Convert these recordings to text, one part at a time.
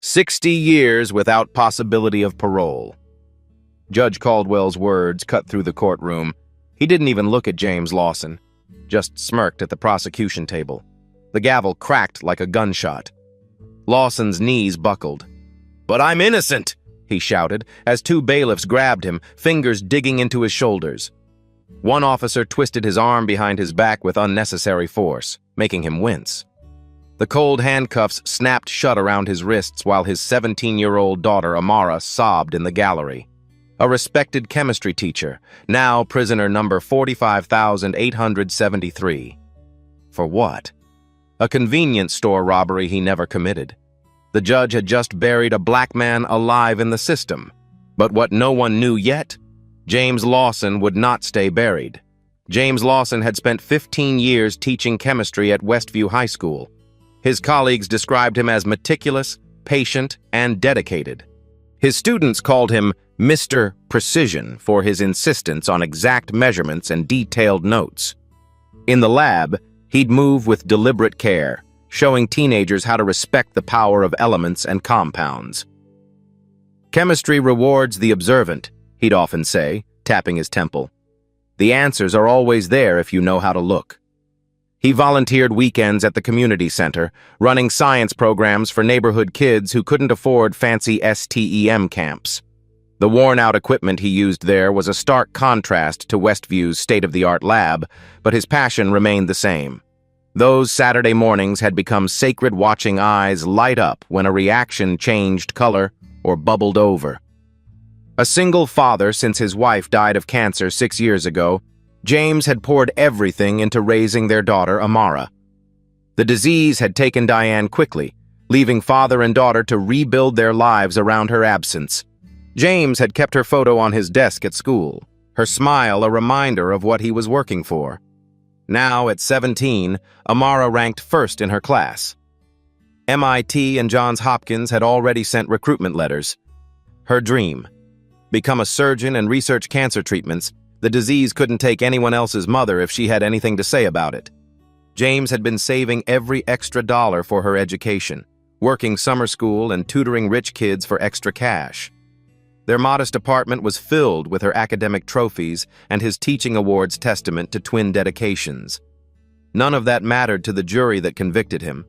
60 years without possibility of parole. Judge Caldwell's words cut through the courtroom. He didn't even look at James Lawson, just smirked at the prosecution table. The gavel cracked like a gunshot. Lawson's knees buckled. "But I'm innocent!" he shouted, as two bailiffs grabbed him, fingers digging into his shoulders. One officer twisted his arm behind his back with unnecessary force, making him wince. The cold handcuffs snapped shut around his wrists while his 17-year-old daughter, Amara, sobbed in the gallery. A respected chemistry teacher, now prisoner number 45,873. For what? A convenience store robbery he never committed. The judge had just buried a black man alive in the system. But what no one knew yet? James Lawson would not stay buried. James Lawson had spent 15 years teaching chemistry at Westview High School. His colleagues described him as meticulous, patient, and dedicated. His students called him Mr. Precision for his insistence on exact measurements and detailed notes. In the lab, he'd move with deliberate care, showing teenagers how to respect the power of elements and compounds. "Chemistry rewards the observant," he'd often say, tapping his temple. "The answers are always there if you know how to look." He volunteered weekends at the community center, running science programs for neighborhood kids who couldn't afford fancy STEM camps. The worn-out equipment he used there was a stark contrast to Westview's state-of-the-art lab, but his passion remained the same. Those Saturday mornings had become sacred, watching eyes light up when a reaction changed color or bubbled over. A single father since his wife died of cancer 6 years ago, James had poured everything into raising their daughter, Amara. The disease had taken Diane quickly, leaving father and daughter to rebuild their lives around her absence. James had kept her photo on his desk at school, her smile a reminder of what he was working for. Now, at 17, Amara ranked first in her class. MIT and Johns Hopkins had already sent recruitment letters. Her dream: become a surgeon and research cancer treatments. The disease couldn't take anyone else's mother if she had anything to say about it. James had been saving every extra dollar for her education, working summer school and tutoring rich kids for extra cash. Their modest apartment was filled with her academic trophies and his teaching awards testament to twin dedications. None of that mattered to the jury that convicted him.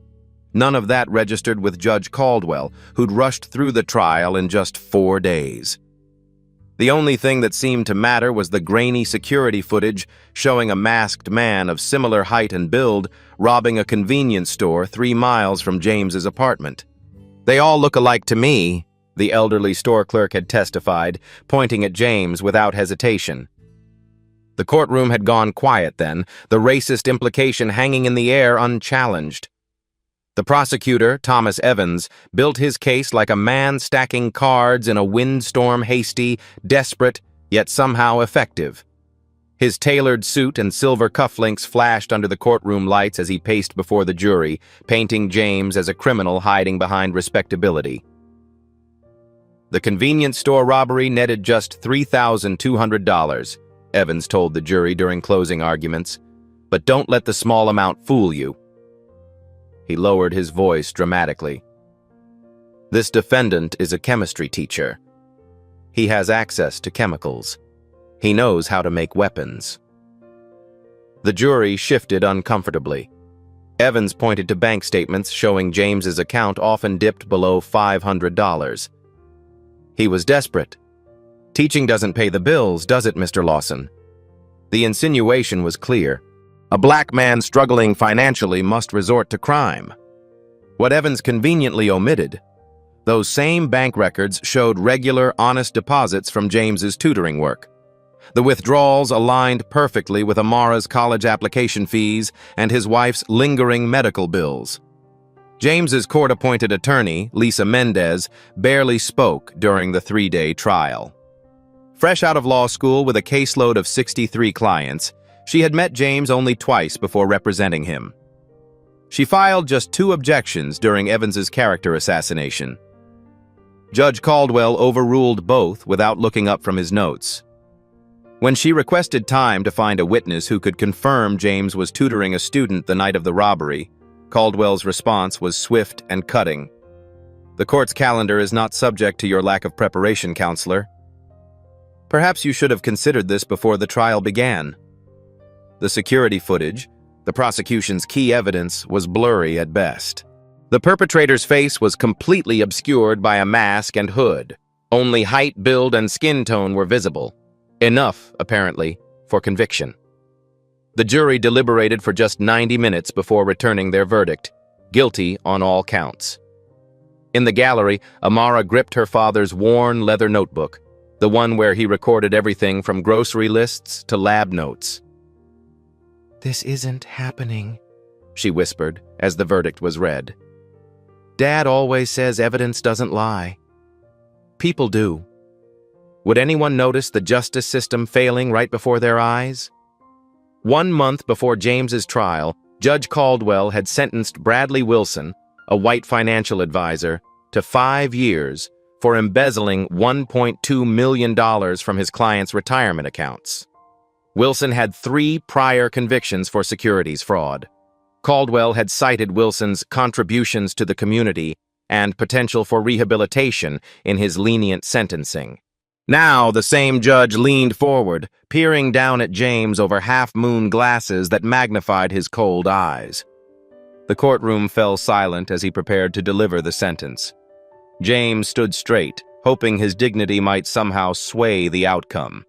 None of that registered with Judge Caldwell, who'd rushed through the trial in just 4 days. The only thing that seemed to matter was the grainy security footage showing a masked man of similar height and build robbing a convenience store 3 miles from James's apartment. "They all look alike to me," the elderly store clerk had testified, pointing at James without hesitation. The courtroom had gone quiet then, the racist implication hanging in the air unchallenged. The prosecutor, Thomas Evans, built his case like a man stacking cards in a windstorm, hasty, desperate, yet somehow effective. His tailored suit and silver cufflinks flashed under the courtroom lights as he paced before the jury, painting James as a criminal hiding behind respectability. The convenience store robbery netted just $3,200, Evans told the jury during closing arguments. "But don't let the small amount fool you." He lowered his voice dramatically. "This defendant is a chemistry teacher. He has access to chemicals. He knows how to make weapons." The jury shifted uncomfortably. Evans pointed to bank statements showing James's account often dipped below $500. He was desperate. "Teaching doesn't pay the bills, does it, Mr. Lawson?" The insinuation was clear. A black man struggling financially must resort to crime. What Evans conveniently omitted: those same bank records showed regular, honest deposits from James's tutoring work. The withdrawals aligned perfectly with Amara's college application fees and his wife's lingering medical bills. James's court-appointed attorney, Lisa Mendez, barely spoke during the 3-day trial. Fresh out of law school with a caseload of 63 clients, she had met James only twice before representing him. She filed just 2 objections during Evans's character assassination. Judge Caldwell overruled both without looking up from his notes. When she requested time to find a witness who could confirm James was tutoring a student the night of the robbery, Caldwell's response was swift and cutting. The court's calendar is not subject to your lack of preparation, counselor. Perhaps you should have considered this before the trial began. The security footage, the prosecution's key evidence, was blurry at best. The perpetrator's face was completely obscured by a mask and hood. Only height, build, and skin tone were visible. Enough, apparently, for conviction. The jury deliberated for just 90 minutes before returning their verdict, guilty on all counts. In the gallery, Amara gripped her father's worn leather notebook, the one where he recorded everything from grocery lists to lab notes. "This isn't happening," she whispered as the verdict was read. "Dad always says evidence doesn't lie. People do. Would anyone notice the justice system failing right before their eyes?" 1 month before James's trial, Judge Caldwell had sentenced Bradley Wilson, a white financial advisor, to 5 years for embezzling $1.2 million from his client's retirement accounts. Wilson had 3 prior convictions for securities fraud. Caldwell had cited Wilson's contributions to the community and potential for rehabilitation in his lenient sentencing. Now, the same judge leaned forward, peering down at James over half-moon glasses that magnified his cold eyes. The courtroom fell silent as he prepared to deliver the sentence. James stood straight, hoping his dignity might somehow sway the outcome.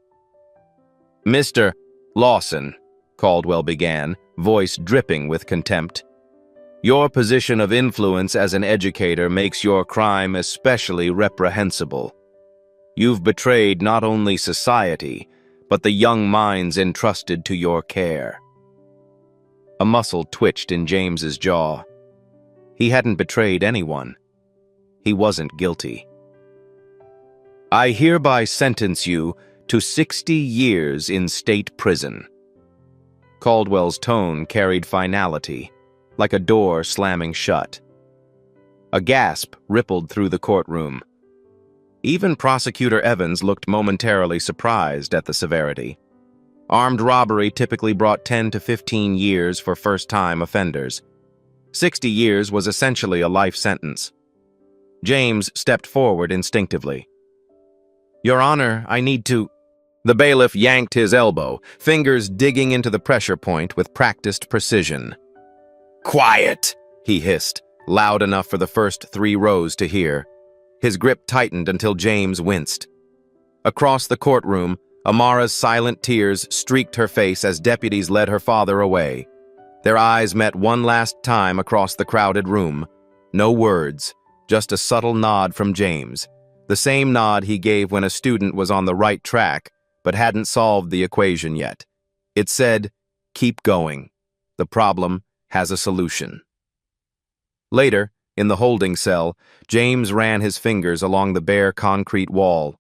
"Mr. Lawson," Caldwell began, voice dripping with contempt, "your position of influence as an educator makes your crime especially reprehensible. You've betrayed not only society, but the young minds entrusted to your care." A muscle twitched in James's jaw. He hadn't betrayed anyone. He wasn't guilty. "I hereby sentence you to 60 years in state prison." Caldwell's tone carried finality, like a door slamming shut. A gasp rippled through the courtroom. Even Prosecutor Evans looked momentarily surprised at the severity. Armed robbery typically brought 10 to 15 years for first-time offenders. 60 years was essentially a life sentence. James stepped forward instinctively. "Your Honor, I need to—" The bailiff yanked his elbow, fingers digging into the pressure point with practiced precision. "Quiet!" he hissed, loud enough for the first 3 rows to hear. His grip tightened until James winced. Across the courtroom, Amara's silent tears streaked her face as deputies led her father away. Their eyes met one last time across the crowded room. No words, just a subtle nod from James, the same nod he gave when a student was on the right track but hadn't solved the equation yet. It said, "Keep going. The problem has a solution." Later, in the holding cell, James ran his fingers along the bare concrete wall.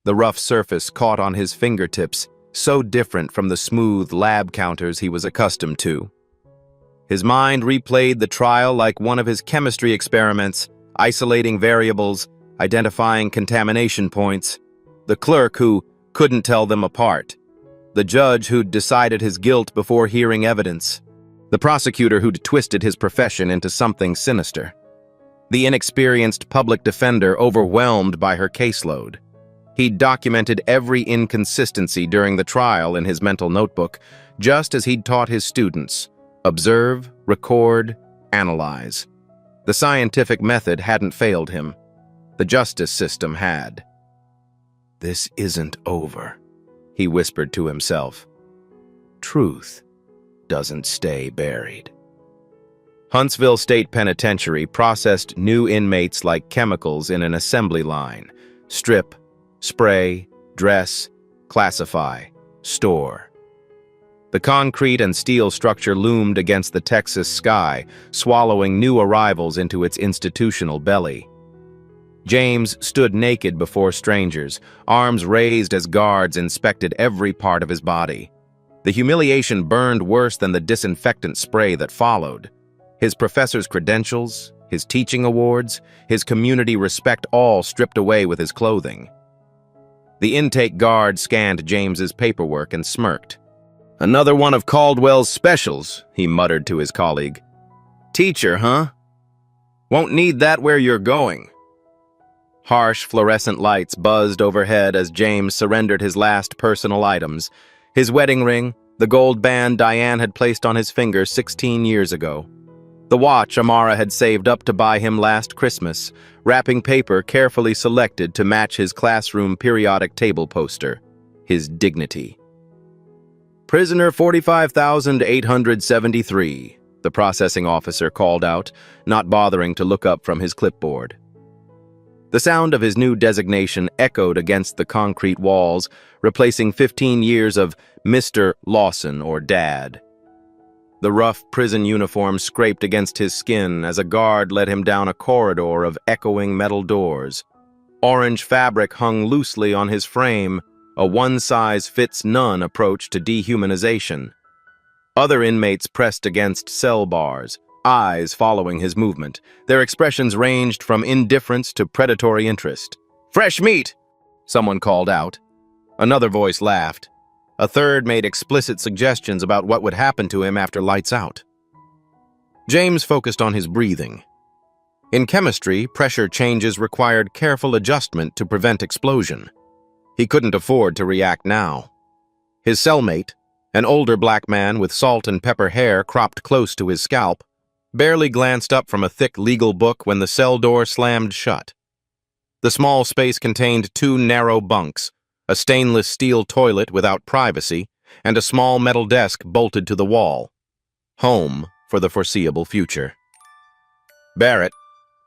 The rough surface caught on his fingertips, so different from the smooth lab counters he was accustomed to. His mind replayed the trial like one of his chemistry experiments, isolating variables, identifying contamination points. The clerk who couldn't tell them apart. The judge who'd decided his guilt before hearing evidence. The prosecutor who'd twisted his profession into something sinister. The inexperienced public defender overwhelmed by her caseload. He'd documented every inconsistency during the trial in his mental notebook, just as he'd taught his students. Observe, record, analyze. The scientific method hadn't failed him. The justice system had. "This isn't over," he whispered to himself. "Truth doesn't stay buried." Huntsville State Penitentiary processed new inmates like chemicals in an assembly line. Strip, spray, dress, classify, store. The concrete and steel structure loomed against the Texas sky, swallowing new arrivals into its institutional belly. James stood naked before strangers, arms raised as guards inspected every part of his body. The humiliation burned worse than the disinfectant spray that followed. His professor's credentials, his teaching awards, his community respect all stripped away with his clothing. The intake guard scanned James's paperwork and smirked. "Another one of Caldwell's specials," he muttered to his colleague. "Teacher, huh? Won't need that where you're going." Harsh fluorescent lights buzzed overhead as James surrendered his last personal items. His wedding ring, the gold band Diane had placed on his finger 16 years ago. The watch Amara had saved up to buy him last Christmas, wrapping paper carefully selected to match his classroom periodic table poster. His dignity. "Prisoner 45,873, the processing officer called out, not bothering to look up from his clipboard. The sound of his new designation echoed against the concrete walls, replacing 15 years of Mr. Lawson or Dad. The rough prison uniform scraped against his skin as a guard led him down a corridor of echoing metal doors. Orange fabric hung loosely on his frame, a one-size-fits-none approach to dehumanization. Other inmates pressed against cell bars, eyes following his movement. Their expressions ranged from indifference to predatory interest. "Fresh meat!" someone called out. Another voice laughed. A third made explicit suggestions about what would happen to him after lights out. James focused on his breathing. In chemistry, pressure changes required careful adjustment to prevent explosion. He couldn't afford to react now. His cellmate, an older black man with salt and pepper hair cropped close to his scalp, barely glanced up from a thick legal book when the cell door slammed shut. The small space contained 2 narrow bunks, a stainless steel toilet without privacy, and a small metal desk bolted to the wall. Home for the foreseeable future. "Barrett,"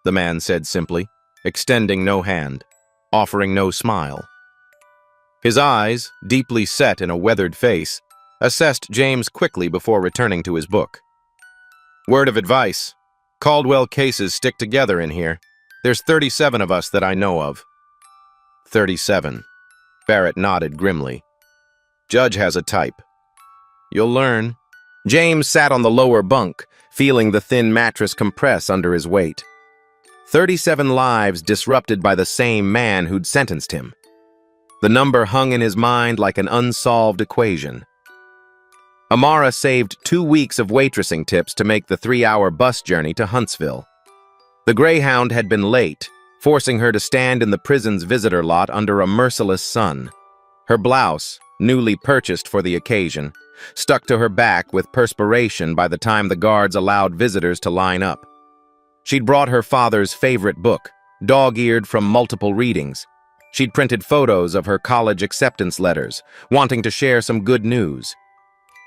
the man said simply, extending no hand, offering no smile. His eyes, deeply set in a weathered face, assessed James quickly before returning to his book. "Word of advice. Caldwell cases stick together in here. There's 37 of us that I know of." 37. Barrett nodded grimly. "Judge has a type." "You'll learn." James sat on the lower bunk, feeling the thin mattress compress under his weight. 37 lives disrupted by the same man who'd sentenced him. The number hung in his mind like an unsolved equation. Amara saved 2 weeks of waitressing tips to make the 3-hour bus journey to Huntsville. The Greyhound had been late, forcing her to stand in the prison's visitor lot under a merciless sun. Her blouse, newly purchased for the occasion, stuck to her back with perspiration by the time the guards allowed visitors to line up. She'd brought her father's favorite book, dog-eared from multiple readings. She'd printed photos of her college acceptance letters, wanting to share some good news.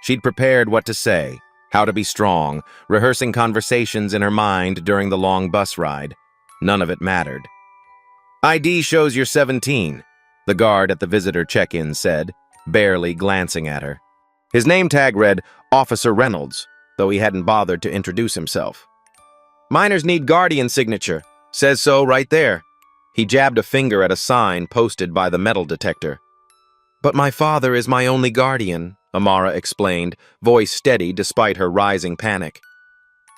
She'd prepared what to say, how to be strong, rehearsing conversations in her mind during the long bus ride. None of it mattered. "ID shows you're 17, the guard at the visitor check-in said, barely glancing at her. His name tag read Officer Reynolds, though he hadn't bothered to introduce himself. "Minors need guardian signature. Says so right there." He jabbed a finger at a sign posted by the metal detector. "But my father is my only guardian," Amara explained, voice steady despite her rising panic.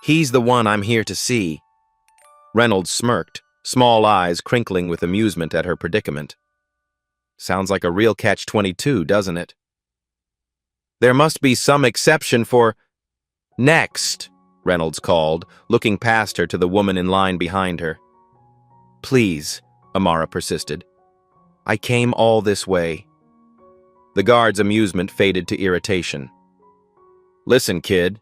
"He's the one I'm here to see." Reynolds smirked, small eyes crinkling with amusement at her predicament. "Sounds like a real catch-22, doesn't it?" "There must be some exception for—" "Next," Reynolds called, looking past her to the woman in line behind her. "Please," Amara persisted. "I came all this way." The guard's amusement faded to irritation. "Listen, kid.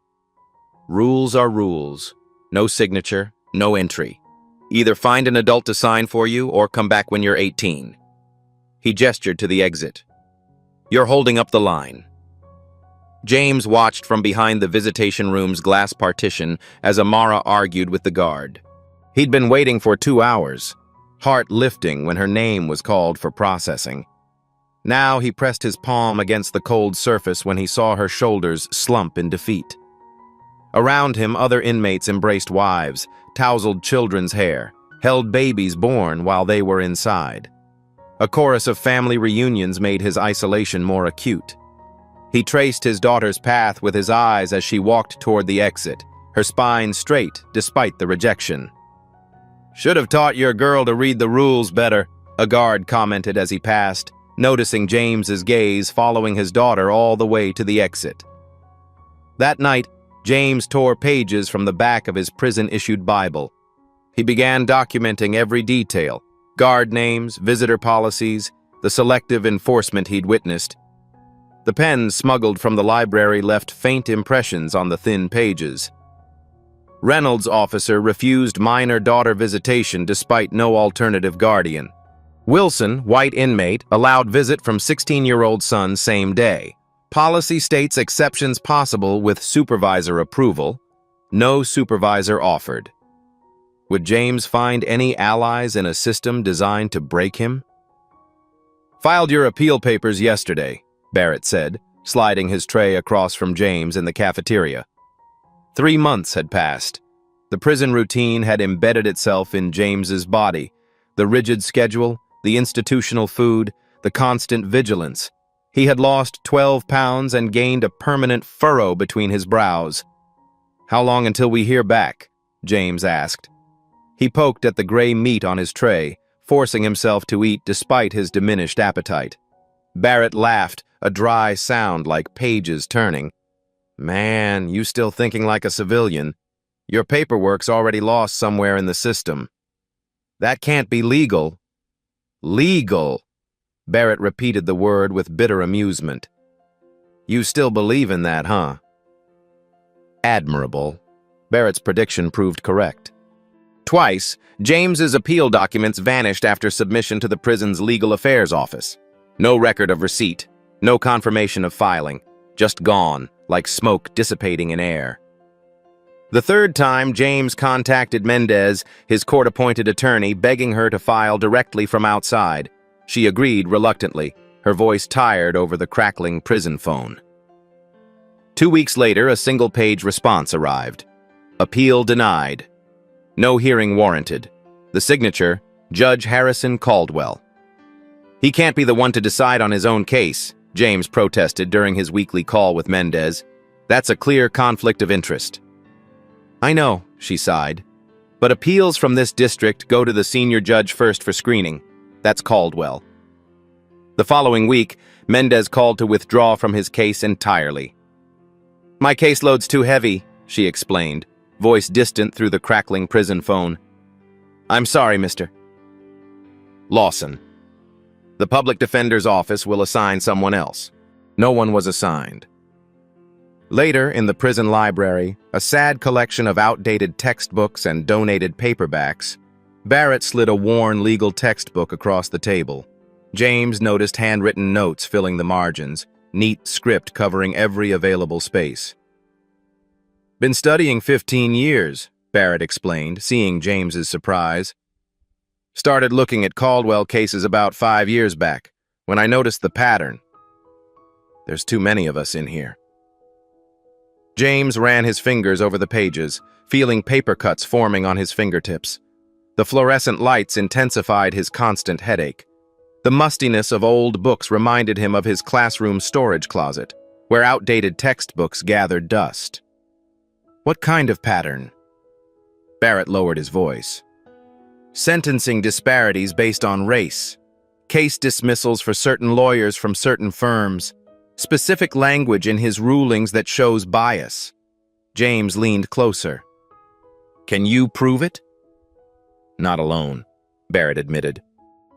Rules are rules. No signature, no entry. Either find an adult to sign for you or come back when you're 18. He gestured to the exit. "You're holding up the line." James watched from behind the visitation room's glass partition as Amara argued with the guard. He'd been waiting for 2 hours, heart lifting when her name was called for processing. Now he pressed his palm against the cold surface when he saw her shoulders slump in defeat. Around him, other inmates embraced wives, tousled children's hair, held babies born while they were inside. A chorus of family reunions made his isolation more acute. He traced his daughter's path with his eyes as she walked toward the exit, her spine straight despite the rejection. "Should have taught your girl to read the rules better," a guard commented as he passed, noticing James's gaze following his daughter all the way to the exit. That night, James tore pages from the back of his prison-issued Bible. He began documenting every detail, Guard names, visitor policies, the selective enforcement he'd witnessed. The pens smuggled from the library left faint impressions on the thin pages. Reynolds' officer refused minor daughter visitation despite no alternative guardian. Wilson, white inmate, allowed visit from 16-year-old son same day. Policy states exceptions possible with supervisor approval. No supervisor offered. Would James find any allies in a system designed to break him? "Filed your appeal papers yesterday," Barrett said, sliding his tray across from James in the cafeteria. 3 months had passed. The prison routine had embedded itself in James's body. The rigid schedule, the institutional food, the constant vigilance. He had lost 12 pounds and gained a permanent furrow between his brows. "How long until we hear back?" James asked. He poked at the gray meat on his tray, forcing himself to eat despite his diminished appetite. Barrett laughed, a dry sound like pages turning. "Man, you still thinking like a civilian. Your paperwork's already lost somewhere in the system." "That can't be legal." "Legal!" Barrett repeated the word with bitter amusement. "You still believe in that, huh?" Admirable. Barrett's prediction proved correct. Twice, James's appeal documents vanished after submission to the prison's legal affairs office. No record of receipt, no confirmation of filing, just gone, like smoke dissipating in air. The third time, James contacted Mendez, his court-appointed attorney, begging her to file directly from outside. She agreed reluctantly, her voice tired over the crackling prison phone. 2 weeks later, a single-page response arrived. Appeal denied. No hearing warranted. The signature, Judge Harrison Caldwell. "He can't be the one to decide on his own case," James protested during his weekly call with Mendez. "That's a clear conflict of interest." "I know," she sighed. "But appeals from this district go to the senior judge first for screening. That's Caldwell." The following week, Mendez called to withdraw from his case entirely. "My caseload's too heavy," she explained, voice distant through the crackling prison phone. "I'm sorry, Mr. Lawson. The public defender's office will assign someone else." No one was assigned. Later, in the prison library, a sad collection of outdated textbooks and donated paperbacks, Barrett slid a worn legal textbook across the table. James noticed handwritten notes filling the margins, neat script covering every available space. "Been studying 15 years, Barrett explained, seeing James's surprise. "Started looking at Caldwell cases about 5 years back, when I noticed the pattern. There's too many of us in here." James ran his fingers over the pages, feeling paper cuts forming on his fingertips. The fluorescent lights intensified his constant headache. The mustiness of old books reminded him of his classroom storage closet, where outdated textbooks gathered dust. "What kind of pattern?" Barrett lowered his voice. "Sentencing disparities based on race. Case dismissals for certain lawyers from certain firms. Specific language in his rulings that shows bias." James leaned closer. "Can you prove it?" "Not alone," Barrett admitted.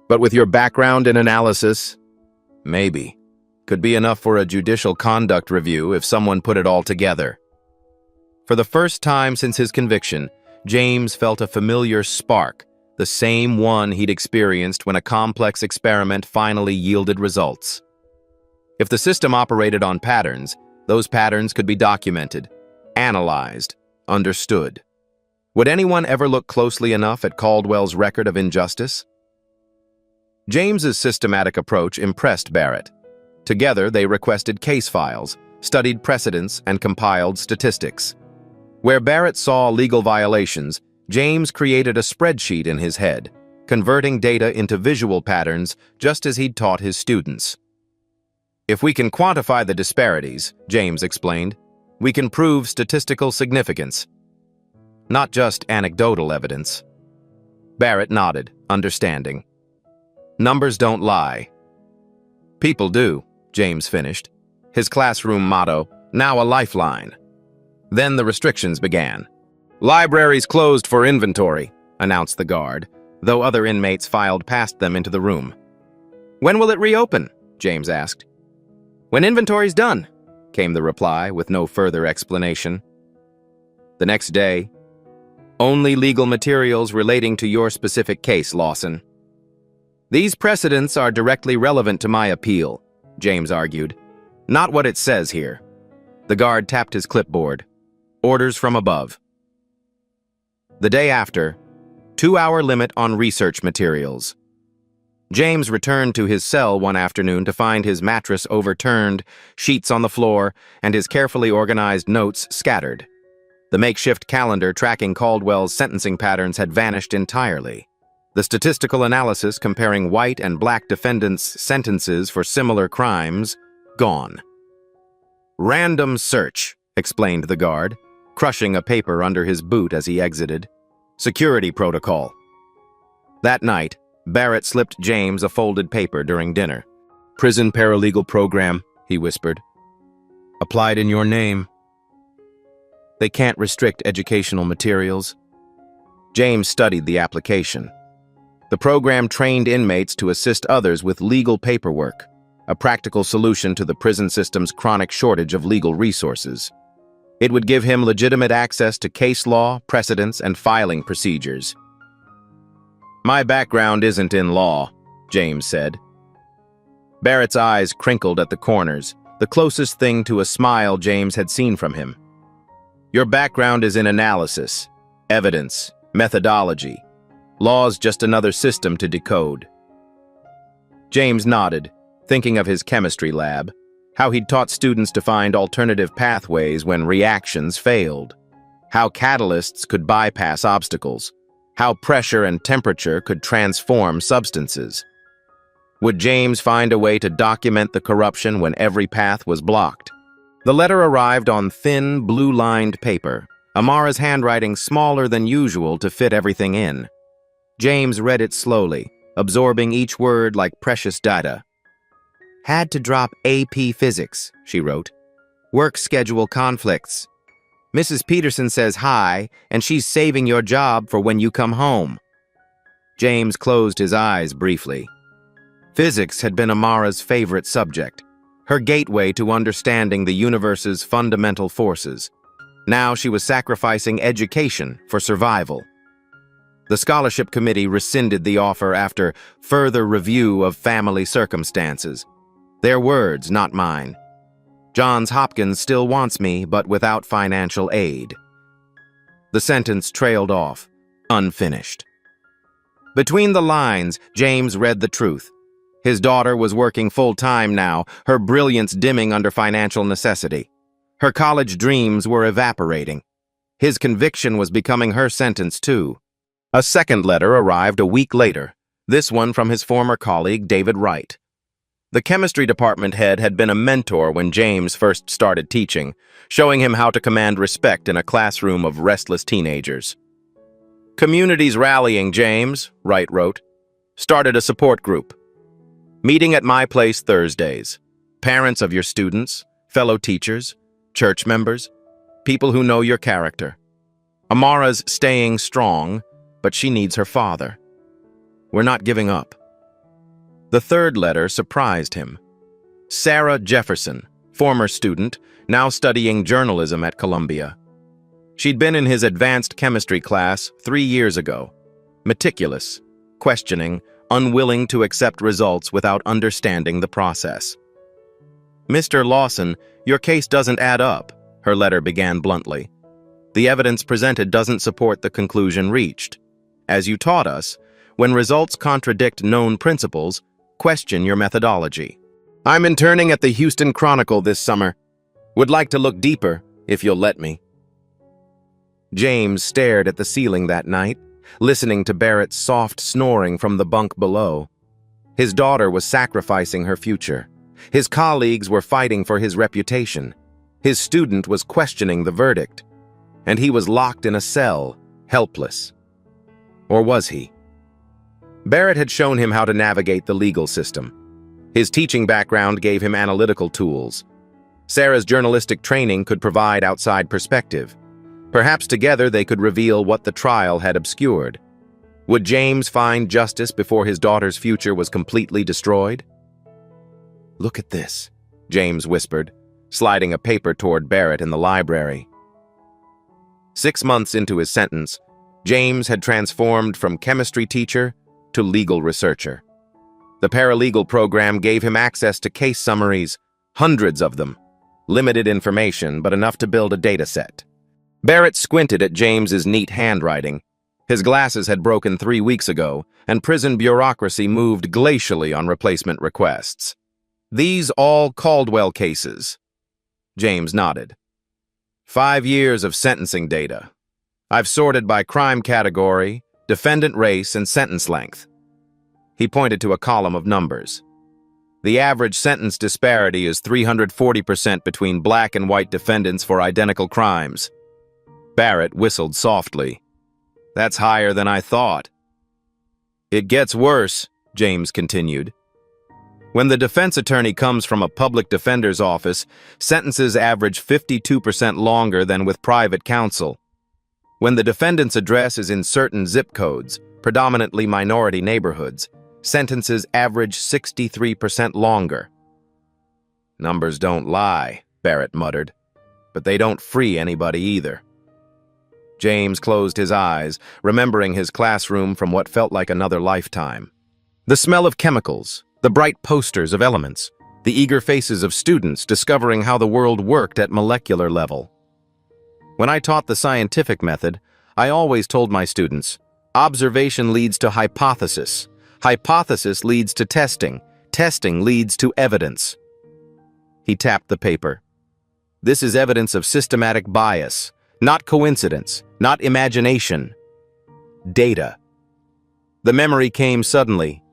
"But with your background in analysis, maybe. Could be enough for a judicial conduct review if someone put it all together." For the first time since his conviction, James felt a familiar spark, the same one he'd experienced when a complex experiment finally yielded results. If the system operated on patterns, those patterns could be documented, analyzed, understood. Would anyone ever look closely enough at Caldwell's record of injustice? James's systematic approach impressed Barrett. Together, they requested case files, studied precedents, and compiled statistics. Where Barrett saw legal violations, James created a spreadsheet in his head, converting data into visual patterns just as he'd taught his students. "If we can quantify the disparities," James explained, "we can prove statistical significance, not just anecdotal evidence." Barrett nodded, understanding. "Numbers don't lie." "People do," James finished, his classroom motto, now a lifeline. Then the restrictions began. "Libraries closed for inventory," announced the guard. though other inmates filed past them into the room. "When will it reopen?" James asked. "When inventory's done," came the reply, with no further explanation. The next day, "Only legal materials relating to your specific case, Lawson." "These precedents are directly relevant to my appeal," James argued. "Not what it says here." The guard tapped his clipboard. "Orders from above." The day after, 2-hour limit on research materials. James returned to his cell one afternoon to find his mattress overturned, sheets on the floor, and his carefully organized notes scattered. The makeshift calendar tracking Caldwell's sentencing patterns had vanished entirely. The statistical analysis comparing white and black defendants' sentences for similar crimes, gone. "Random search," explained the guard, crushing a paper under his boot as he exited. "Security protocol." That night, Barrett slipped James a folded paper during dinner. "Prison paralegal program," he whispered. "Applied in your name. They can't restrict educational materials." James studied the application. The program trained inmates to assist others with legal paperwork, a practical solution to the prison system's chronic shortage of legal resources. It would give him legitimate access to case law, precedents, and filing procedures. "My background isn't in law," James said. Barrett's eyes crinkled at the corners, the closest thing to a smile James had seen from him. "Your background is in analysis, evidence, methodology. Law's just another system to decode." James nodded, thinking of his chemistry lab, how he'd taught students to find alternative pathways when reactions failed, how catalysts could bypass obstacles, how pressure and temperature could transform substances. Would James find a way to document the corruption when every path was blocked? The letter arrived on thin, blue-lined paper, Amara's handwriting smaller than usual to fit everything in. James read it slowly, absorbing each word like precious data. "Had to drop AP Physics," she wrote. "Work schedule conflicts. Mrs. Peterson says hi, and she's saving your job for when you come home." James closed his eyes briefly. Physics had been Amara's favorite subject, her gateway to understanding the universe's fundamental forces. Now she was sacrificing education for survival. The scholarship committee rescinded the offer after further review of family circumstances. Their words, not mine. "Johns Hopkins still wants me, but without financial aid." The sentence trailed off, unfinished. Between the lines, James read the truth. His daughter was working full-time now, her brilliance dimming under financial necessity. Her college dreams were evaporating. His conviction was becoming her sentence, too. A second letter arrived a week later, this one from his former colleague, David Wright. The chemistry department head had been a mentor when James first started teaching, showing him how to command respect in a classroom of restless teenagers. "Community's rallying, James," Wright wrote. "Started a support group. Meeting at my place Thursdays. Parents of your students, fellow teachers, church members, people who know your character. Amara's staying strong, but she needs her father. We're not giving up." The third letter surprised him. Sarah Jefferson, former student, now studying journalism at Columbia. She'd been in his advanced chemistry class 3 years ago. Meticulous, questioning, unwilling to accept results without understanding the process. "Mr. Lawson, your case doesn't add up," her letter began bluntly. "The evidence presented doesn't support the conclusion reached. As you taught us, when results contradict known principles, question your methodology. I'm interning at the Houston Chronicle this summer. Would like to look deeper, if you'll let me." James stared at the ceiling that night, listening to Barrett's soft snoring from the bunk below. His daughter was sacrificing her future. His colleagues were fighting for his reputation. His student was questioning the verdict. And he was locked in a cell, helpless. Or was he? Barrett had shown him how to navigate the legal system. His teaching background gave him analytical tools. Sarah's journalistic training could provide outside perspective. Perhaps together they could reveal what the trial had obscured. Would James find justice before his daughter's future was completely destroyed? "Look at this," James whispered, sliding a paper toward Barrett in the library. 6 months into his sentence, James had transformed from chemistry teacher to legal researcher. The paralegal program gave him access to case summaries, hundreds of them. Limited information, but enough to build a data set. Barrett squinted at James's neat handwriting. His glasses had broken 3 weeks ago, and prison bureaucracy moved glacially on replacement requests. "These all Caldwell cases." James nodded. 5 years of sentencing data. I've sorted by crime category, defendant race, and sentence length. He pointed to a column of numbers. The average sentence disparity is 340% between black and white defendants for identical crimes. Barrett whistled softly. "That's higher than I thought." "It gets worse," James continued. "When the defense attorney comes from a public defender's office, sentences average 52% longer than with private counsel. When the defendant's address is in certain zip codes, predominantly minority neighborhoods, sentences average 63% longer." "Numbers don't lie," Barrett muttered. "But they don't free anybody either." James closed his eyes, remembering his classroom from what felt like another lifetime. The smell of chemicals, the bright posters of elements, the eager faces of students discovering how the world worked at molecular level. When I taught the scientific method, I always told my students, observation leads to hypothesis. Hypothesis leads to testing. Testing leads to evidence. He tapped the paper. "This is evidence of systematic bias, not coincidence, not imagination. Data." The memory came suddenly.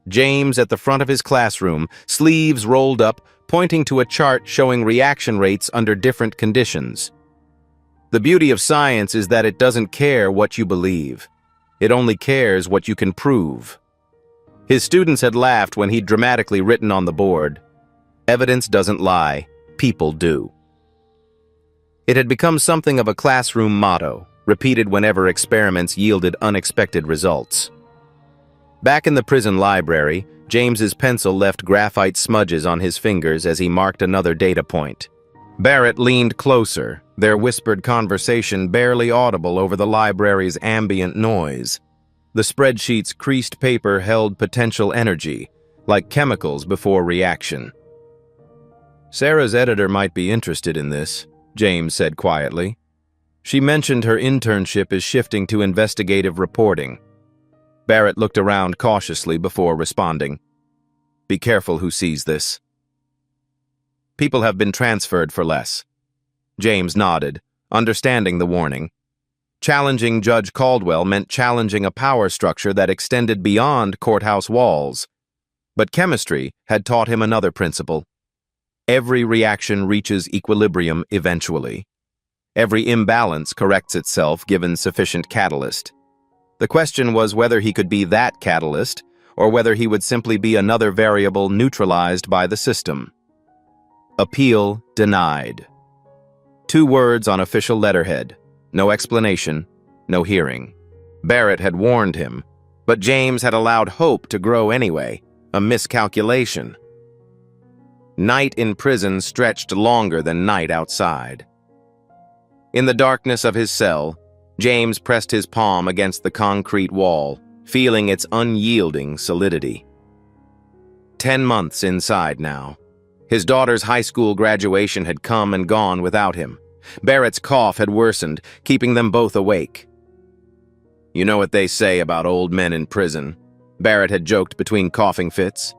James at the front of his classroom, sleeves rolled up, pointing to a chart showing reaction rates under different conditions. The beauty of science is that it doesn't care what you believe. It only cares what you can prove. His students had laughed when he'd dramatically written on the board, "Evidence doesn't lie, people do." It had become something of a classroom motto, repeated whenever experiments yielded unexpected results. Back in the prison library, James's pencil left graphite smudges on his fingers as he marked another data point. Barrett leaned closer, their whispered conversation barely audible over the library's ambient noise. The spreadsheet's creased paper held potential energy, like chemicals before reaction. "Sarah's editor might be interested in this," James said quietly. "She mentioned her internship is shifting to investigative reporting." Barrett looked around cautiously before responding. "Be careful who sees this." "People have been transferred for less." James nodded, understanding the warning. Challenging Judge Caldwell meant challenging a power structure that extended beyond courthouse walls. But chemistry had taught him another principle. Every reaction reaches equilibrium eventually. Every imbalance corrects itself given sufficient catalyst. The question was whether he could be that catalyst, or whether he would simply be another variable neutralized by the system. Appeal denied. 2 words on official letterhead. No explanation, no hearing. Barrett had warned him, but James had allowed hope to grow anyway, a miscalculation. Night in prison stretched longer than night outside. In the darkness of his cell, James pressed his palm against the concrete wall, feeling its unyielding solidity. 10 months inside now. His daughter's high school graduation had come and gone without him. Barrett's cough had worsened, keeping them both awake. "You know what they say about old men in prison," Barrett had joked between coughing fits.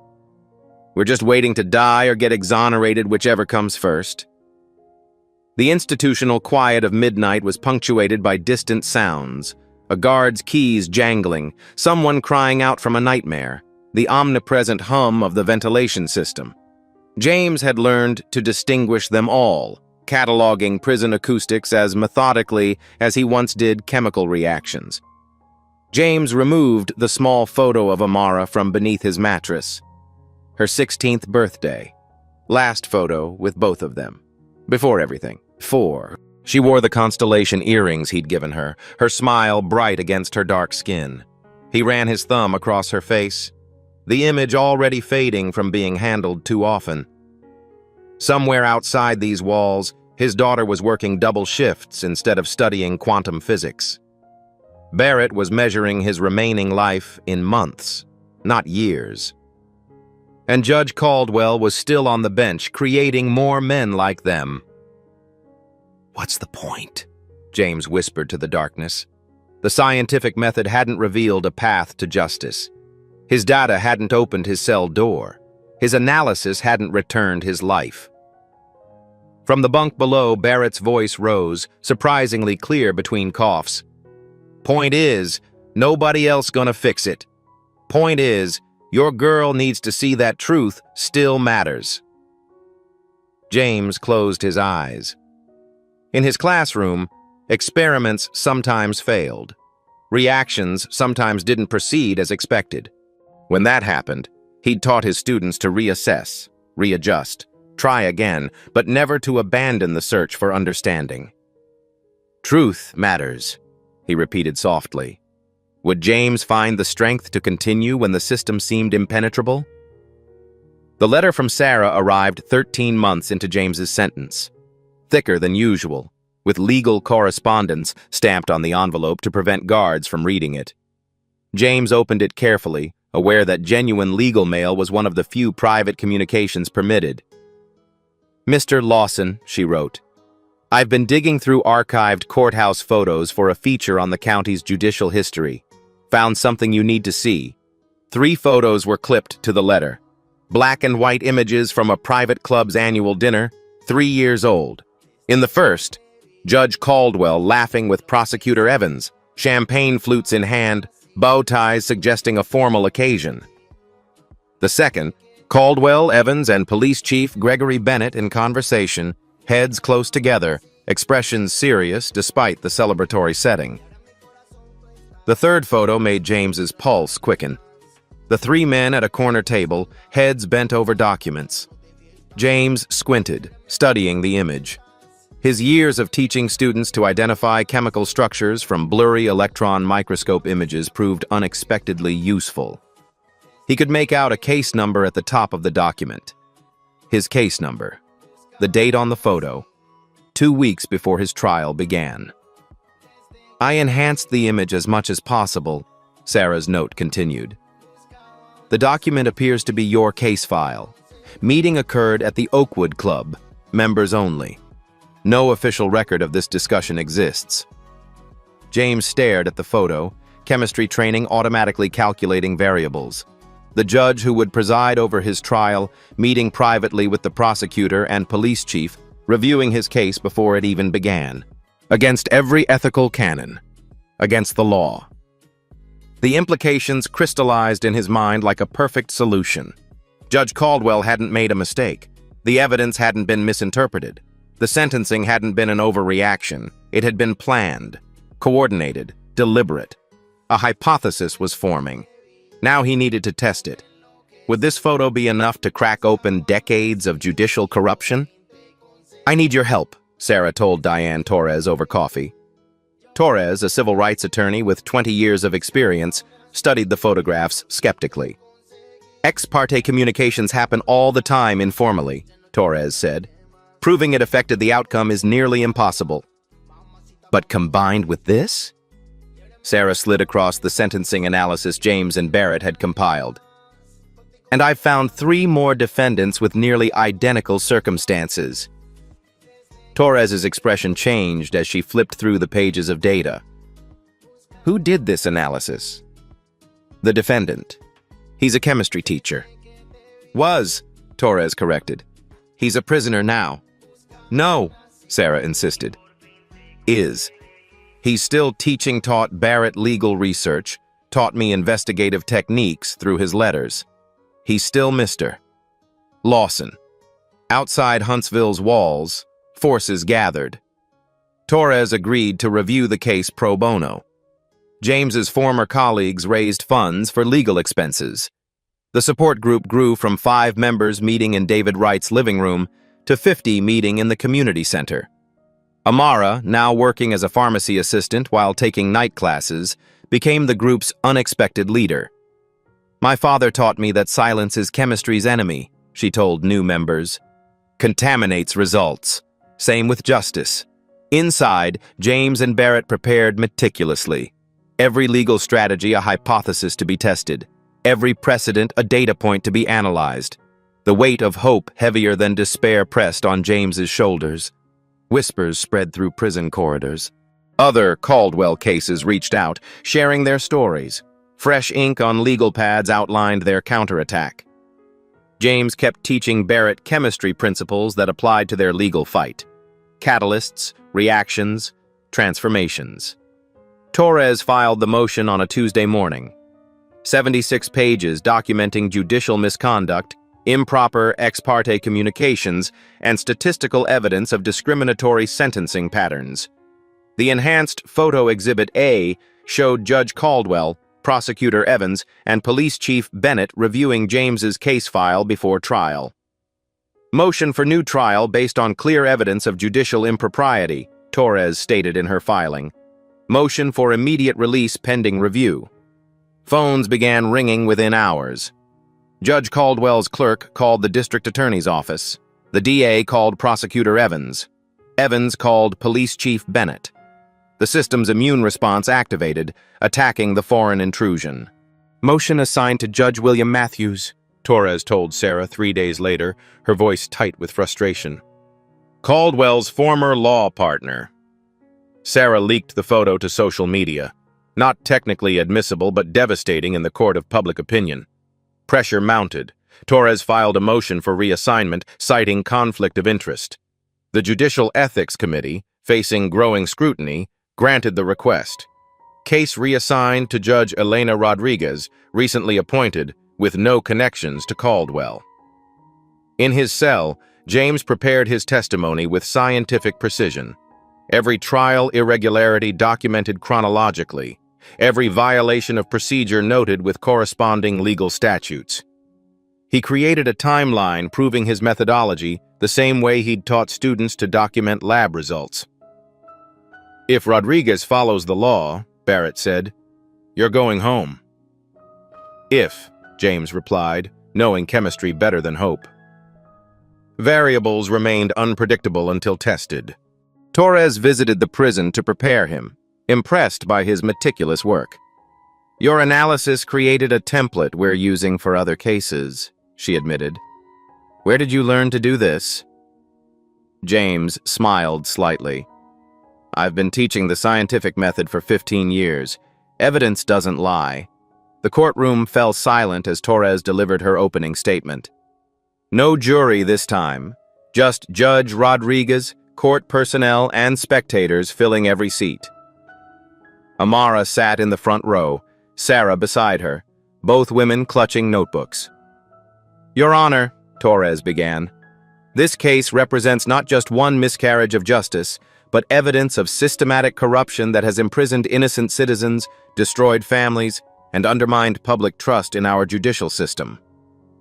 "We're just waiting to die or get exonerated, whichever comes first." The institutional quiet of midnight was punctuated by distant sounds, a guard's keys jangling, someone crying out from a nightmare, the omnipresent hum of the ventilation system. James had learned to distinguish them all, cataloging prison acoustics as methodically as he once did chemical reactions. James removed the small photo of Amara from beneath his mattress. Her 16th birthday. Last photo with both of them. Before everything. She wore the constellation earrings he'd given her, her smile bright against her dark skin. He ran his thumb across her face, the image already fading from being handled too often. Somewhere outside these walls, his daughter was working double shifts instead of studying quantum physics. Barrett was measuring his remaining life in months, not years. And Judge Caldwell was still on the bench, creating more men like them. "What's the point?" James whispered to the darkness. The scientific method hadn't revealed a path to justice. His data hadn't opened his cell door. His analysis hadn't returned his life. From the bunk below, Barrett's voice rose, surprisingly clear between coughs. "Point is, nobody else gonna fix it. Point is, your girl needs to see that truth still matters." James closed his eyes. In his classroom, experiments sometimes failed. Reactions sometimes didn't proceed as expected. When that happened, he'd taught his students to reassess, readjust, try again, but never to abandon the search for understanding. "Truth matters," he repeated softly. Would James find the strength to continue when the system seemed impenetrable? The letter from Sarah arrived 13 months into James's sentence. Thicker than usual, with legal correspondence stamped on the envelope to prevent guards from reading it. James opened it carefully, aware that genuine legal mail was one of the few private communications permitted. "Mr. Lawson," she wrote, "I've been digging through archived courthouse photos for a feature on the county's judicial history. Found something you need to see." 3 photos were clipped to the letter. Black and white images from a private club's annual dinner, 3 years old. In the first, Judge Caldwell laughing with Prosecutor Evans, champagne flutes in hand, bow ties suggesting a formal occasion. The second, Caldwell, Evans, and Police Chief Gregory Bennett in conversation, heads close together, expressions serious despite the celebratory setting. The third photo made James's pulse quicken. The 3 men at a corner table, heads bent over documents. James squinted, studying the image. His years of teaching students to identify chemical structures from blurry electron microscope images proved unexpectedly useful. He could make out a case number at the top of the document. His case number. The date on the photo. 2 weeks before his trial began. "I enhanced the image as much as possible," Sarah's note continued. "The document appears to be your case file. Meeting occurred at the Oakwood Club, members only. No official record of this discussion exists." James stared at the photo, chemistry training automatically calculating variables. The judge who would preside over his trial, meeting privately with the prosecutor and police chief, reviewing his case before it even began. Against every ethical canon. Against the law. The implications crystallized in his mind like a perfect solution. Judge Caldwell hadn't made a mistake. The evidence hadn't been misinterpreted. The sentencing hadn't been an overreaction. It had been planned, coordinated, deliberate. A hypothesis was forming. Now he needed to test it. Would this photo be enough to crack open decades of judicial corruption? "I need your help," Sarah told Diane Torres over coffee. Torres, a civil rights attorney with 20 years of experience, studied the photographs skeptically. "Ex parte communications happen all the time informally," Torres said. "Proving it affected the outcome is nearly impossible." "But combined with this?" Sarah slid across the sentencing analysis James and Barrett had compiled. "And I've found 3 more defendants with nearly identical circumstances." Torres's expression changed as she flipped through the pages of data. "Who did this analysis?" "The defendant. He's a chemistry teacher." "Was," Torres corrected. "He's a prisoner now." "No," Sarah insisted. "Is. He's still taught Barrett legal research, taught me investigative techniques through his letters. He's still Mr. Lawson. Outside Huntsville's walls, forces gathered. Torres agreed to review the case pro bono. James's former colleagues raised funds for legal expenses. The support group grew from 5 members meeting in David Wright's living room to 50 meeting in the community center. Amara, now working as a pharmacy assistant while taking night classes, became the group's unexpected leader. "My father taught me that silence is chemistry's enemy," she told new members. "Contaminates results. Same with justice." Inside, James and Barrett prepared meticulously. Every legal strategy a hypothesis to be tested. Every precedent a data point to be analyzed. The weight of hope heavier than despair pressed on James's shoulders. Whispers spread through prison corridors. Other Caldwell cases reached out, sharing their stories. Fresh ink on legal pads outlined their counterattack. James kept teaching Barrett chemistry principles that applied to their legal fight. Catalysts, reactions, transformations. Torres filed the motion on a Tuesday morning. 76 pages documenting judicial misconduct, improper ex parte communications, and statistical evidence of discriminatory sentencing patterns. The enhanced photo Exhibit A showed Judge Caldwell, Prosecutor Evans, and Police Chief Bennett reviewing James's case file before trial. "Motion for new trial based on clear evidence of judicial impropriety," Torres stated in her filing. "Motion for immediate release pending review." Phones began ringing within hours. Judge Caldwell's clerk called the district attorney's office. The DA called Prosecutor Evans. Evans called Police Chief Bennett. The system's immune response activated, attacking the foreign intrusion. "Motion assigned to Judge William Matthews," Torres told Sarah 3 days later, her voice tight with frustration. Caldwell's former law partner. Sarah leaked the photo to social media. Not technically admissible, but devastating in the court of public opinion. Pressure mounted. Torres filed a motion for reassignment, citing conflict of interest. The Judicial Ethics Committee, facing growing scrutiny, granted the request. Case reassigned to Judge Elena Rodriguez, recently appointed, with no connections to Caldwell. In his cell, James prepared his testimony with scientific precision. Every trial irregularity documented chronologically. Every violation of procedure noted with corresponding legal statutes. He created a timeline proving his methodology the same way he'd taught students to document lab results. "If Rodriguez follows the law," Barrett said, "you're going home." "If," James replied, knowing chemistry better than hope. Variables remained unpredictable until tested. Torres visited the prison to prepare him, impressed by his meticulous work. "Your analysis created a template we're using for other cases," she admitted. "Where did you learn to do this?" James smiled slightly. "I've been teaching the scientific method for 15 years. Evidence doesn't lie." The courtroom fell silent as Torres delivered her opening statement. No jury this time, just Judge Rodriguez, court personnel, and spectators filling every seat. Amara sat in the front row, Sarah beside her, both women clutching notebooks. "Your Honor," Torres began, "this case represents not just one miscarriage of justice, but evidence of systematic corruption that has imprisoned innocent citizens, destroyed families, and undermined public trust in our judicial system."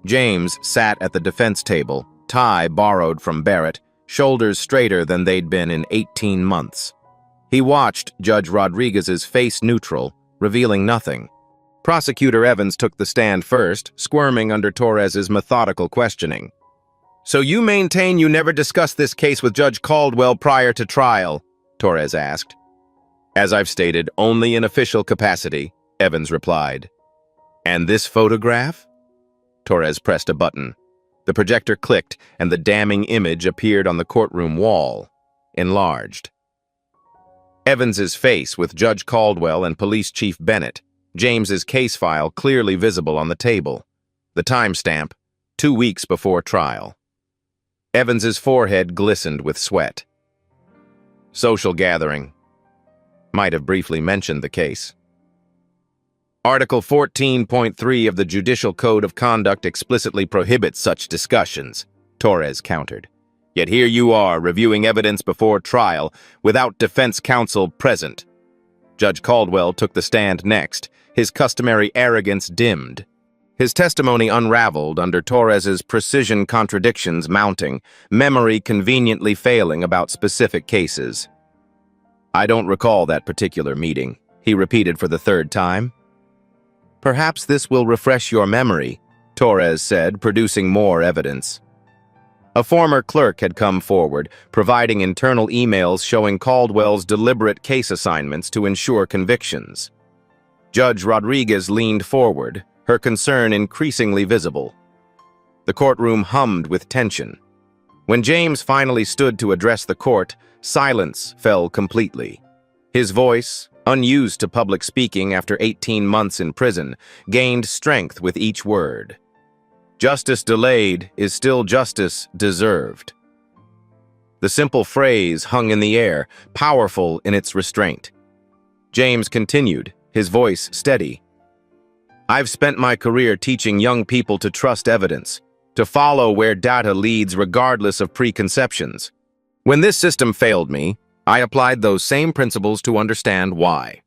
James sat at the defense table, tie borrowed from Barrett, shoulders straighter than they'd been in 18 months. He watched Judge Rodriguez's face neutral, revealing nothing. Prosecutor Evans took the stand first, squirming under Torres's methodical questioning. "So you maintain you never discussed this case with Judge Caldwell prior to trial?" Torres asked. "As I've stated, only in official capacity," Evans replied. "And this photograph?" Torres pressed a button. The projector clicked, and the damning image appeared on the courtroom wall, enlarged. Evans's face with Judge Caldwell and Police Chief Bennett, James's case file clearly visible on the table. The timestamp, 2 weeks before trial. Evans's forehead glistened with sweat. Social gathering. Might have briefly mentioned the case. Article 14.3 of the Judicial Code of Conduct explicitly prohibits such discussions, Torres countered. Yet here you are, reviewing evidence before trial, without defense counsel present. Judge Caldwell took the stand next, his customary arrogance dimmed. His testimony unraveled under Torres's precision contradictions mounting, memory conveniently failing about specific cases. "I don't recall that particular meeting," he repeated for the third time. Perhaps this will refresh your memory, Torres said, producing more evidence. A former clerk had come forward, providing internal emails showing Caldwell's deliberate case assignments to ensure convictions. Judge Rodriguez leaned forward, her concern increasingly visible. The courtroom hummed with tension. When James finally stood to address the court, silence fell completely. His voice, unused to public speaking after 18 months in prison, gained strength with each word. Justice delayed is still justice deserved. The simple phrase hung in the air, powerful in its restraint. James continued, his voice steady. I've spent my career teaching young people to trust evidence, to follow where data leads regardless of preconceptions. When this system failed me, I applied those same principles to understand why.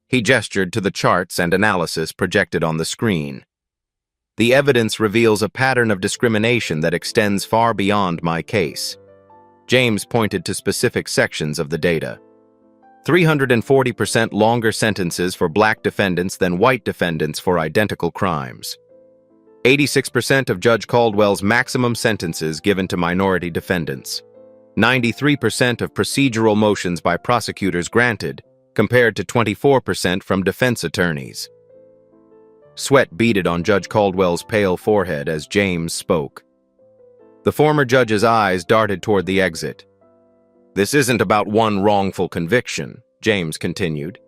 He gestured to the charts and analysis projected on the screen. The evidence reveals a pattern of discrimination that extends far beyond my case. James pointed to specific sections of the data. 340% longer sentences for black defendants than white defendants for identical crimes. 86% of Judge Caldwell's maximum sentences given to minority defendants. 93% of procedural motions by prosecutors granted, compared to 24% from defense attorneys. Sweat beaded on Judge Caldwell's pale forehead as James spoke. The former judge's eyes darted toward the exit. This isn't about one wrongful conviction, James continued.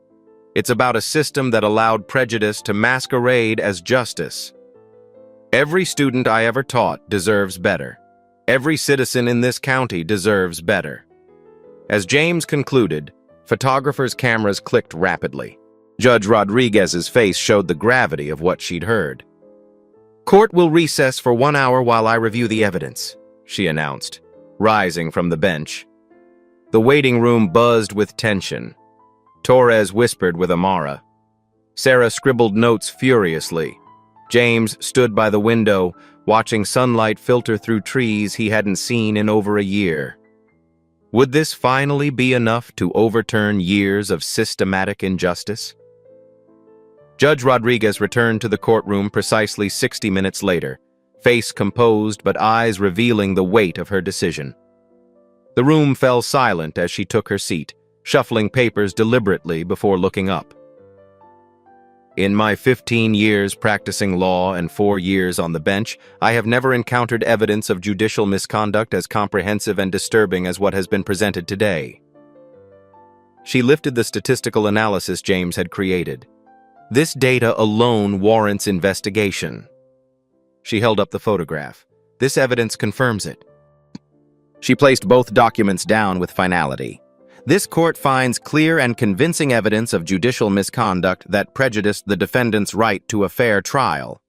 It's about a system that allowed prejudice to masquerade as justice. Every student I ever taught deserves better. Every citizen in this county deserves better. As James concluded, photographers' cameras clicked rapidly. Judge Rodriguez's face showed the gravity of what she'd heard. Court will recess for 1 hour while I review the evidence, she announced, rising from the bench. The waiting room buzzed with tension. Torres whispered with Amara. Sarah scribbled notes furiously. James stood by the window, watching sunlight filter through trees he hadn't seen in over a year. Would this finally be enough to overturn years of systematic injustice? Judge Rodriguez returned to the courtroom precisely 60 minutes later, face composed but eyes revealing the weight of her decision. The room fell silent as she took her seat, shuffling papers deliberately before looking up. In my 15 years practicing law and 4 years on the bench, I have never encountered evidence of judicial misconduct as comprehensive and disturbing as what has been presented today. She lifted the statistical analysis James had created. This data alone warrants investigation. She held up the photograph. This evidence confirms it. She placed both documents down with finality. This court finds clear and convincing evidence of judicial misconduct that prejudiced the defendant's right to a fair trial.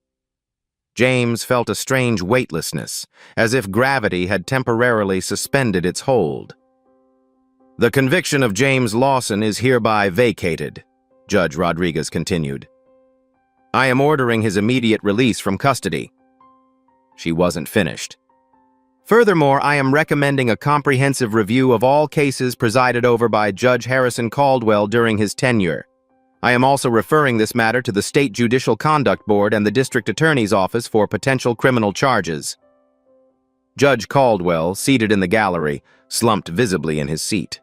James felt a strange weightlessness, as if gravity had temporarily suspended its hold. The conviction of James Lawson is hereby vacated, Judge Rodriguez continued. I am ordering his immediate release from custody. She wasn't finished. Furthermore, I am recommending a comprehensive review of all cases presided over by Judge Harrison Caldwell during his tenure. I am also referring this matter to the State Judicial Conduct Board and the District Attorney's Office for potential criminal charges. Judge Caldwell, seated in the gallery, slumped visibly in his seat.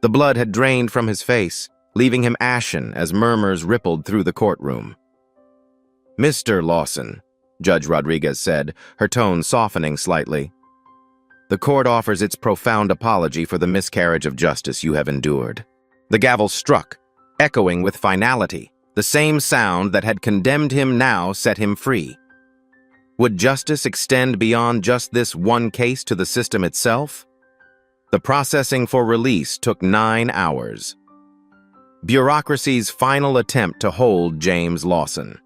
The blood had drained from his face, leaving him ashen as murmurs rippled through the courtroom. Mr. Lawson, Judge Rodriguez said, her tone softening slightly. The court offers its profound apology for the miscarriage of justice you have endured. The gavel struck, echoing with finality. The same sound that had condemned him now set him free. Would justice extend beyond just this one case to the system itself? The processing for release took 9 hours. Bureaucracy's final attempt to hold James Lawson.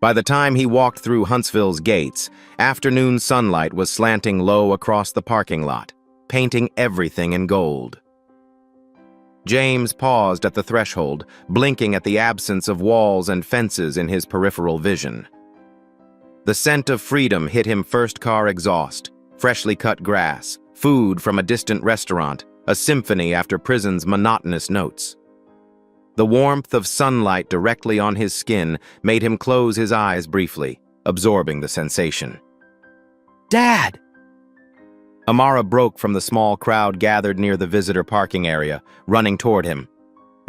By the time he walked through Huntsville's gates, afternoon sunlight was slanting low across the parking lot, painting everything in gold. James paused at the threshold, blinking at the absence of walls and fences in his peripheral vision. The scent of freedom hit him first-car exhaust, freshly cut grass, food from a distant restaurant, a symphony after prison's monotonous notes. The warmth of sunlight directly on his skin made him close his eyes briefly, absorbing the sensation. "Dad!" Amara broke from the small crowd gathered near the visitor parking area, running toward him.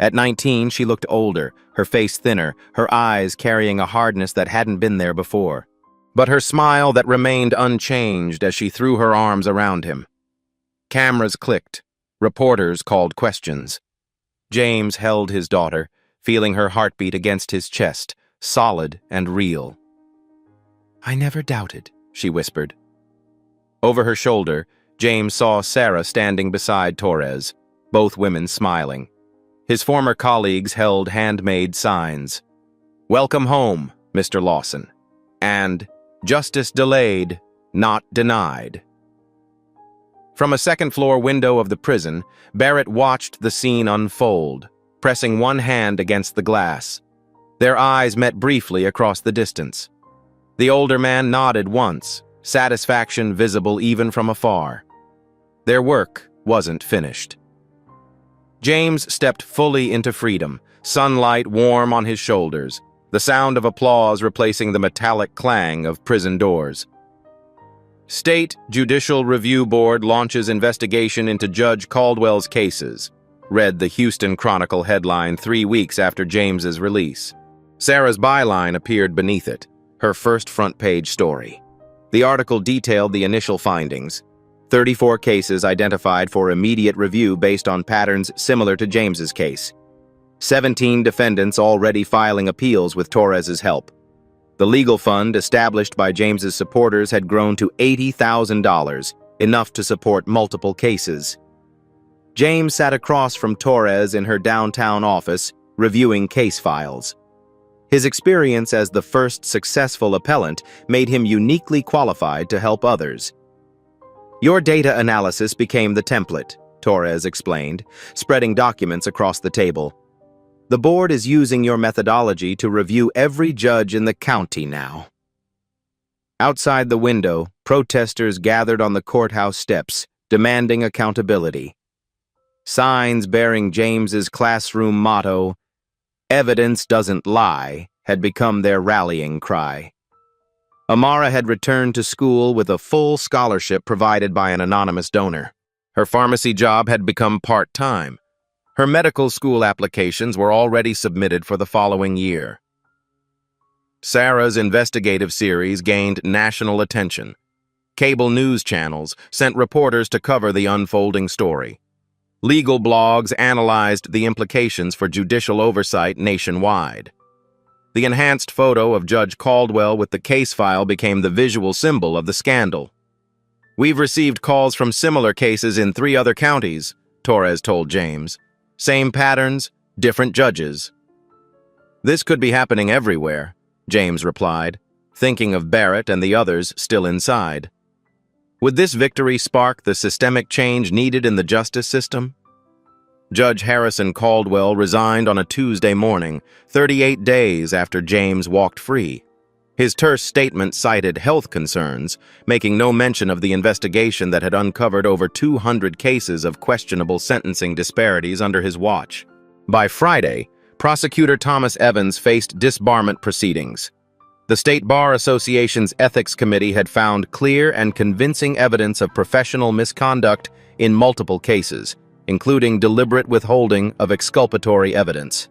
At 19, she looked older, her face thinner, her eyes carrying a hardness that hadn't been there before. But her smile that remained unchanged as she threw her arms around him. Cameras clicked. Reporters called questions. James held his daughter, feeling her heartbeat against his chest, solid and real. "I never doubted," she whispered. Over her shoulder, James saw Sarah standing beside Torres, both women smiling. His former colleagues held handmade signs. "Welcome home, Mr. Lawson," and "Justice delayed, not denied." From a second-floor window of the prison, Barrett watched the scene unfold, pressing one hand against the glass. Their eyes met briefly across the distance. The older man nodded once, satisfaction visible even from afar. Their work wasn't finished. James stepped fully into freedom, sunlight warm on his shoulders, the sound of applause replacing the metallic clang of prison doors. State Judicial Review Board launches investigation into Judge Caldwell's cases, read the Houston Chronicle headline 3 weeks after James's release. Sarah's byline appeared beneath it, her first front-page story. The article detailed the initial findings. 34 cases identified for immediate review based on patterns similar to James's case. 17 defendants already filing appeals with Torres's help. The legal fund established by James's supporters had grown to $80,000, enough to support multiple cases. James sat across from Torres in her downtown office, reviewing case files. His experience as the first successful appellant made him uniquely qualified to help others. "Your data analysis became the template," Torres explained, spreading documents across the table. "The board is using your methodology to review every judge in the county now." Outside the window, protesters gathered on the courthouse steps, demanding accountability. Signs bearing James's classroom motto, "Evidence doesn't lie," had become their rallying cry. Amara had returned to school with a full scholarship provided by an anonymous donor. Her pharmacy job had become part-time. Her medical school applications were already submitted for the following year. Sarah's investigative series gained national attention. Cable news channels sent reporters to cover the unfolding story. Legal blogs analyzed the implications for judicial oversight nationwide. The enhanced photo of Judge Caldwell with the case file became the visual symbol of the scandal. "We've received calls from similar cases in 3 other counties," Torres told James. "Same patterns, different judges." "This could be happening everywhere," James replied, thinking of Barrett and the others still inside. Would this victory spark the systemic change needed in the justice system? Judge Harrison Caldwell resigned on a Tuesday morning, 38 days after James walked free. His terse statement cited health concerns, making no mention of the investigation that had uncovered over 200 cases of questionable sentencing disparities under his watch. By Friday, prosecutor Thomas Evans faced disbarment proceedings. The State Bar Association's Ethics Committee had found clear and convincing evidence of professional misconduct in multiple cases, including deliberate withholding of exculpatory evidence.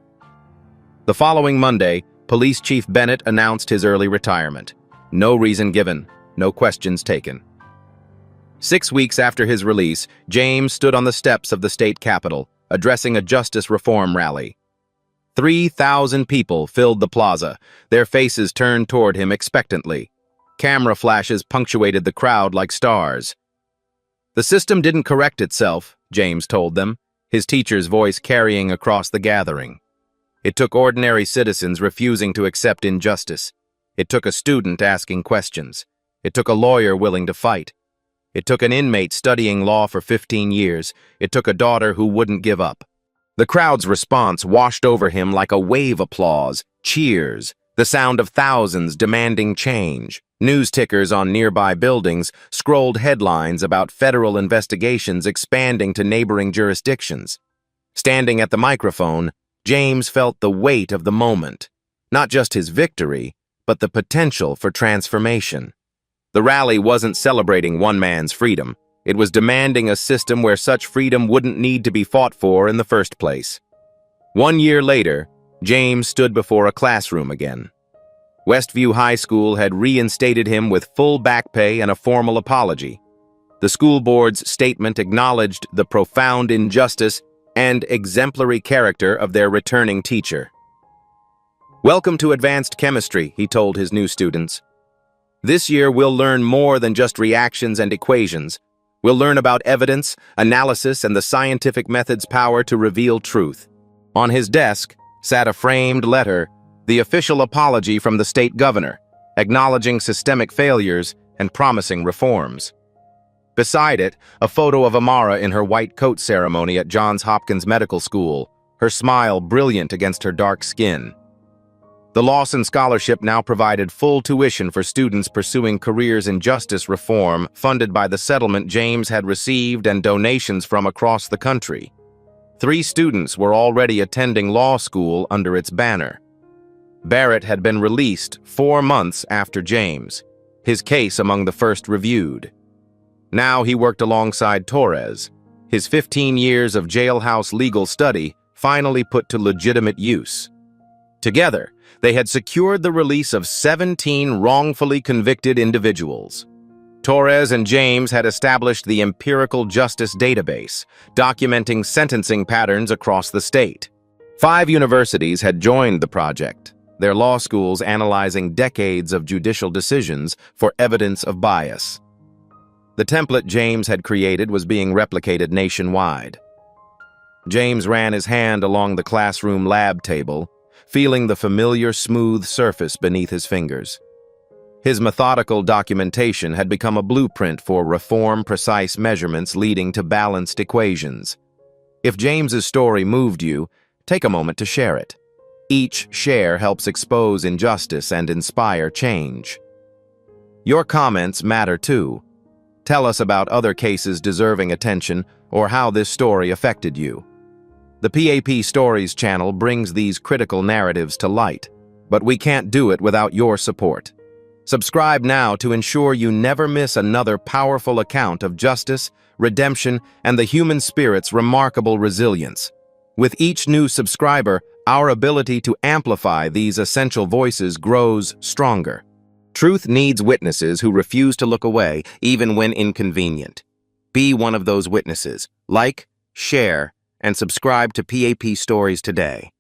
The following Monday, Police Chief Bennett announced his early retirement. No reason given, no questions taken. 6 weeks after his release, James stood on the steps of the state capitol, addressing a justice reform rally. 3,000 people filled the plaza, their faces turned toward him expectantly. Camera flashes punctuated the crowd like stars. "The system didn't correct itself," James told them, his teacher's voice carrying across the gathering. It took ordinary citizens refusing to accept injustice. It took a student asking questions. It took a lawyer willing to fight. It took an inmate studying law for 15 years. It took a daughter who wouldn't give up. The crowd's response washed over him like a wave applause, cheers, the sound of thousands demanding change. News tickers on nearby buildings scrolled headlines about federal investigations expanding to neighboring jurisdictions. Standing at the microphone, James felt the weight of the moment, not just his victory, but the potential for transformation. The rally wasn't celebrating one man's freedom. It was demanding a system where such freedom wouldn't need to be fought for in the first place. 1 year later, James stood before a classroom again. Westview High School had reinstated him with full back pay and a formal apology. The school board's statement acknowledged the profound injustice and exemplary character of their returning teacher. "Welcome to advanced chemistry," he told his new students. "This year we'll learn more than just reactions and equations. We'll learn about evidence, analysis, and the scientific method's power to reveal truth." On his desk sat a framed letter, the official apology from the state governor, acknowledging systemic failures and promising reforms. Beside it, a photo of Amara in her white coat ceremony at Johns Hopkins Medical School, her smile brilliant against her dark skin. The Lawson Scholarship now provided full tuition for students pursuing careers in justice reform, funded by the settlement James had received and donations from across the country. 3 students were already attending law school under its banner. Barrett had been released 4 months after James, his case among the first reviewed. Now he worked alongside Torres, his 15 years of jailhouse legal study finally put to legitimate use. Together, they had secured the release of 17 wrongfully convicted individuals. Torres and James had established the Empirical Justice Database, documenting sentencing patterns across the state. 5 universities had joined the project, their law schools analyzing decades of judicial decisions for evidence of bias. The template James had created was being replicated nationwide. James ran his hand along the classroom lab table, feeling the familiar smooth surface beneath his fingers. His methodical documentation had become a blueprint for reform-precise measurements leading to balanced equations. If James's story moved you, take a moment to share it. Each share helps expose injustice and inspire change. Your comments matter too. Tell us about other cases deserving attention or how this story affected you. The PAP Stories channel brings these critical narratives to light, but we can't do it without your support. Subscribe now to ensure you never miss another powerful account of justice, redemption, and the human spirit's remarkable resilience. With each new subscriber, our ability to amplify these essential voices grows stronger. Truth needs witnesses who refuse to look away, even when inconvenient. Be one of those witnesses. Like, share, and subscribe to PAP Stories today.